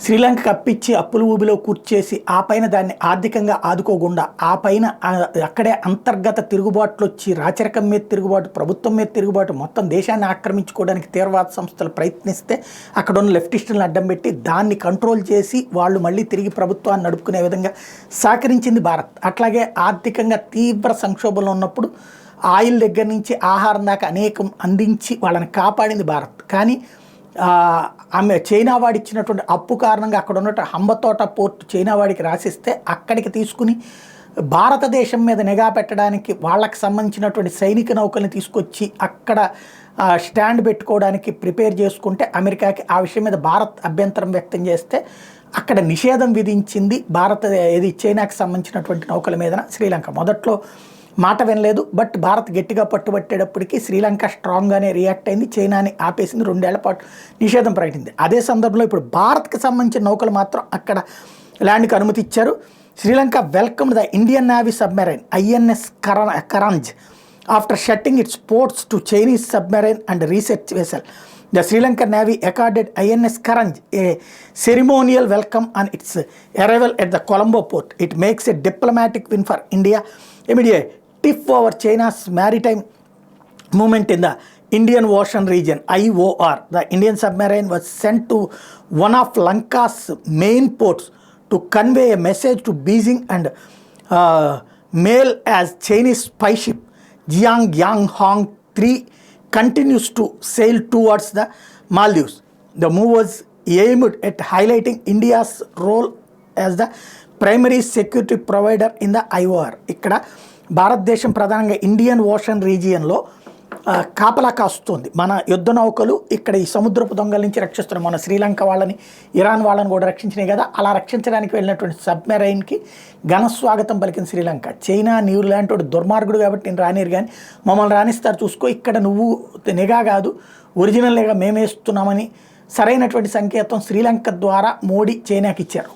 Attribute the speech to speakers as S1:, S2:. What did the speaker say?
S1: శ్రీలంకకు అప్పిచ్చి అప్పుల ఊబిలో కూర్చేసి ఆ పైన దాన్ని ఆర్థికంగా ఆదుకోకుండా ఆ పైన అక్కడే అంతర్గత తిరుగుబాట్లు వచ్చి రాచరికం మీద తిరుగుబాటు, ప్రభుత్వం మీద తిరుగుబాటు, మొత్తం దేశాన్ని ఆక్రమించుకోవడానికి తీవ్రవాద సంస్థలు ప్రయత్నిస్తే అక్కడ ఉన్న లెఫ్టిస్టులను అడ్డం పెట్టి దాన్ని కంట్రోల్ చేసి వాళ్ళు మళ్ళీ తిరిగి ప్రభుత్వాన్ని నడుపుకునే విధంగా సహకరించింది భారత్. అట్లాగే ఆర్థికంగా తీవ్ర సంక్షోభంలో ఉన్నప్పుడు ఆయిల్ దగ్గర నుంచి ఆహారం దాకా అనేకం అందించి వాళ్ళని కాపాడింది భారత్. కానీ ఆమె చైనా వాడి ఇచ్చినటువంటి అప్పు కారణంగా అక్కడ ఉన్నట్టు హంబతోట పోర్ట్ చైనా వాడికి రాసిస్తే అక్కడికి తీసుకుని భారతదేశం మీద నిఘా పెట్టడానికి వాళ్ళకి సంబంధించినటువంటి సైనిక నౌకల్ని తీసుకొచ్చి అక్కడ స్టాండ్ పెట్టుకోవడానికి ప్రిపేర్ చేసుకుంటే అమెరికాకి ఆ విషయం మీద భారత్ అభ్యంతరం వ్యక్తం చేస్తే అక్కడ నిషేధం విధించింది చైనాకి సంబంధించినటువంటి నౌకల మీద. శ్రీలంక మొదట్లో మాట వినలేదు, బట్ భారత్ గట్టిగా పట్టుబట్టేటప్పటికి శ్రీలంక స్ట్రాంగ్గానే రియాక్ట్ అయింది, చైనాని ఆపేసింది, 2 ఏళ్ల పాటు నిషేధం ప్రకటించింది. అదే సందర్భంలో ఇప్పుడు భారత్కి సంబంధించిన నౌకలు మాత్రం అక్కడ ల్యాండ్కి అనుమతి ఇచ్చారు. Sri Lanka welcome the Indian navy submarine INS Karanj after shutting it's ports to Chinese submarine and research vessel. The Sri Lankan Navy accorded INS Karanj a ceremonial welcome on its arrival at the Colombo port. It makes a diplomatic win for India amid a tiff over China's maritime movement in the Indian Ocean region, IOR. The Indian submarine was sent to one of Lanka's main ports to convey a message to Beijing and mail as Chinese spy ship Jiang Yang Hong 3 continues to sail towards the Maldives. The move was aimed at highlighting India's role as the primary security provider in the IOR. ఇక్కడ భారతదేశం ప్రధానంగా Indian ocean రీజియన్లో కాపలా కాస్తుంది. మన యుద్ధ నౌకలు ఇక్కడ ఈ సముద్రపు దొంగల నుంచి రక్షిస్తున్నాయి. మన శ్రీలంక వాళ్ళని, ఇరాన్ వాళ్ళని కూడా రక్షించినాయి కదా. అలా రక్షించడానికి వెళ్ళినటువంటి సబ్మెరైన్కి ఘన స్వాగతం పలికిన శ్రీలంక. చైనా న్యూజిలాండ్ వాడు దుర్మార్గుడు కాబట్టి నేను రానిరు, కానీ మమ్మల్ని రాణిస్తారు చూసుకో, ఇక్కడ నువ్వు నిఘా కాదు ఒరిజినల్ నిఘా మేమేస్తున్నామని సరైనటువంటి సంకేతం శ్రీలంక ద్వారా మోడీ చైనాకి ఇచ్చారు.